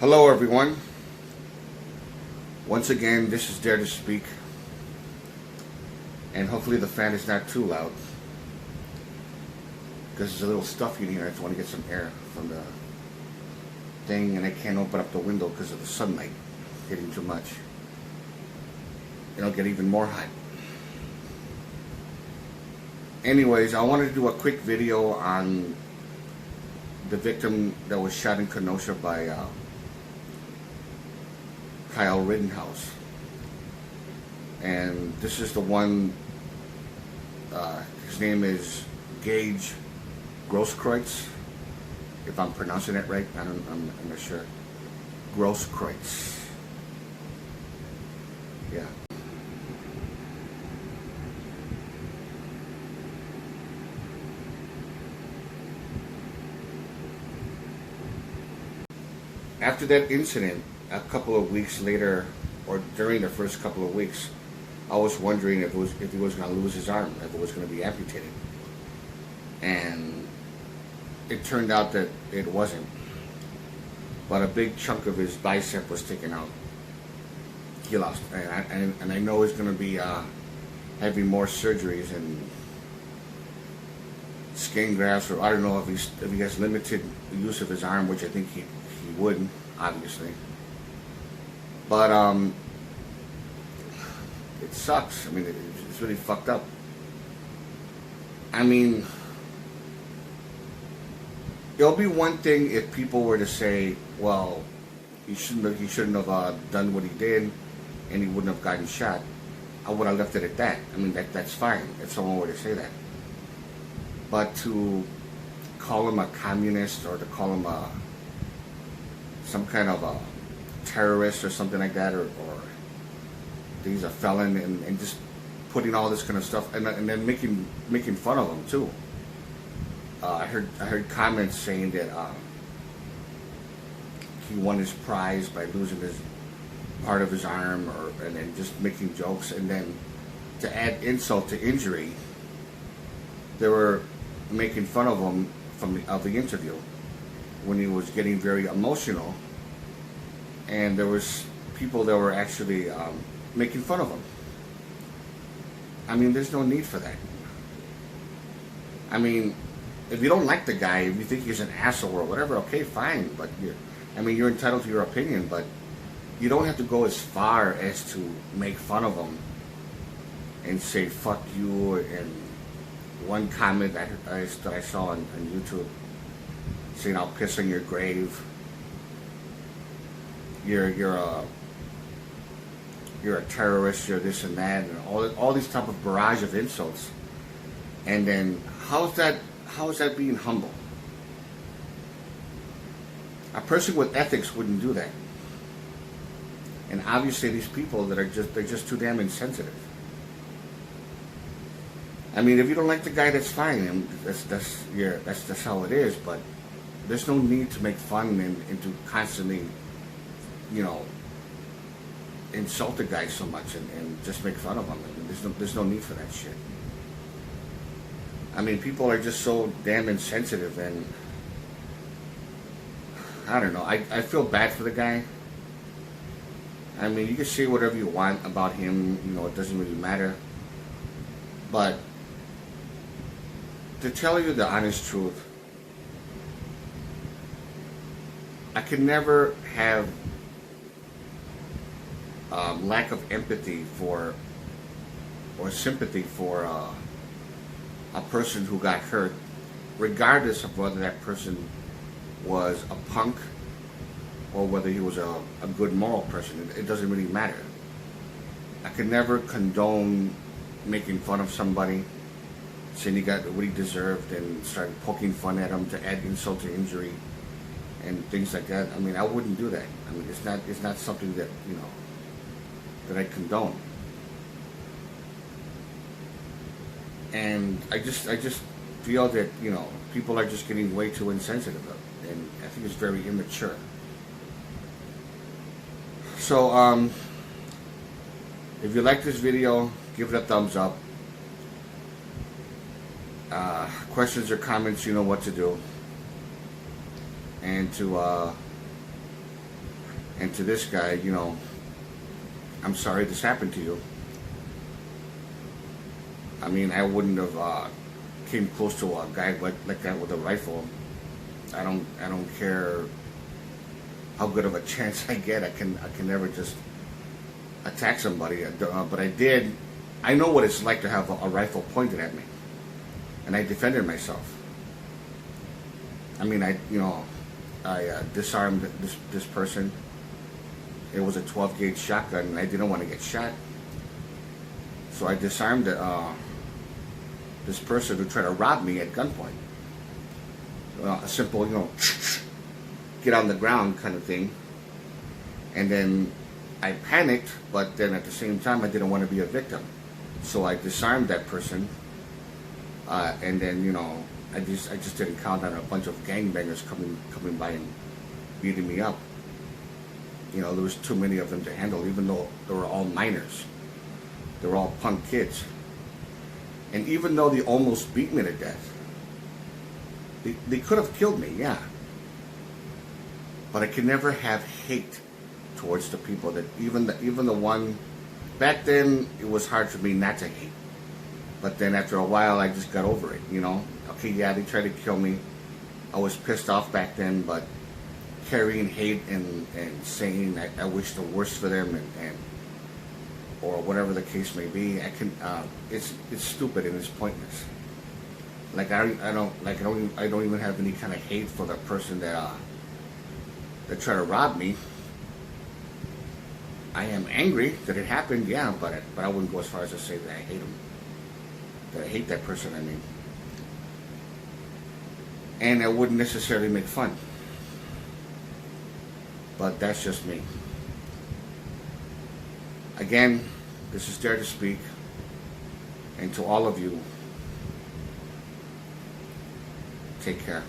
Hello everyone. Once again, this is Dare to Speak. And hopefully the fan is not too loud, because it's a little stuffy in here. I just want to get some air from the thing, and I can't open up the window because of the sunlight getting too much. It'll get even more hot. Anyways, I wanted to do a quick video on the victim that was shot in Kenosha by Kyle Rittenhouse. And this is the one, his name is Gaige Grosskreutz, if I'm pronouncing it right. I'm not sure. Grosskreutz. Yeah. After that incident, a couple of weeks later, or during the first couple of weeks, I was wondering if he was going to lose his arm, if it was going to be amputated. And it turned out that it wasn't. But a big chunk of his bicep was taken out. He lost. And I know he's going to be having more surgeries and skin grafts, or I don't know if he has limited use of his arm, which I think he would, obviously. But it sucks. I mean, it's really fucked up. I mean, it'll be one thing if people were to say, well, he shouldn't have done what he did, and he wouldn't have gotten shot. I would have left it at that. I mean, that's fine if someone were to say that. But to call him a communist, or to call him some kind of a terrorist or something like that, or he's a felon, and just putting all this kind of stuff, and then making fun of him too. I heard comments saying that he won his prize by losing his part of his arm, and then just making jokes, and then to add insult to injury, they were making fun of him of the interview when he was getting very emotional, and there was people that were actually making fun of him. I mean, there's no need for that. I mean, if you don't like the guy, if you think he's an asshole or whatever, okay, fine. But you're entitled to your opinion, but you don't have to go as far as to make fun of him and say "fuck you." And one comment that I saw on YouTube saying, "I'll piss on your grave. You're a terrorist. You're this and that," and all these type of barrage of insults. And then how is that being humble? A person with ethics wouldn't do that. And obviously, these people they're just too damn insensitive. I mean, if you don't like the guy, that's fine. And that's how it is. But there's no need to make fun and to constantly, insult the guy so much and just make fun of him. I mean, there's no need for that shit. I mean, people are just so damn insensitive, and I don't know. I feel bad for the guy. I mean, you can say whatever you want about him. It doesn't really matter. But to tell you the honest truth, I can never have lack of empathy for or sympathy for a person who got hurt, regardless of whether that person was a punk or whether he was a good moral person. It doesn't really matter. I can never condone making fun of somebody, saying he got what he deserved, and started poking fun at him to add insult to injury and things like that. I mean, I wouldn't do that. I mean, it's not something that that I condone. And I just feel that people are just getting way too insensitive, and I think it's very immature. So if you like this video, give it a thumbs up. Questions or comments, you know what to do. And to And to this guy, you know, I'm sorry this happened to you. I mean, I wouldn't have came close to a guy like that with a rifle. I don't care how good of a chance I get. I can never just attack somebody. But I did. I know what it's like to have a rifle pointed at me, and I defended myself. I mean, I disarmed this person. It was a 12 gauge shotgun, and I didn't want to get shot, so I disarmed this person who tried to rob me at gunpoint. A simple, get on the ground kind of thing. And then I panicked, but then at the same time I didn't want to be a victim, so I disarmed that person. And then I just didn't count on a bunch of gangbangers coming by and beating me up. There was too many of them to handle, even though they were all minors. They were all punk kids. And even though they almost beat me to death, they could have killed me, yeah. But I could never have hate towards the people that even the one back then. It was hard for me not to hate. But then after a while, I just got over it. Okay, yeah, they tried to kill me. I was pissed off back then, but carrying hate and saying I wish the worst for them and or whatever the case may be, it's stupid and it's pointless. Like I don't even have any kind of hate for the person that tried to rob me. I am angry that it happened, yeah, but I wouldn't go as far as to say that I hate him. That I hate that person. I mean, and I wouldn't necessarily make fun. But that's just me. Again, this is Dare to Speak, and to all of you, take care.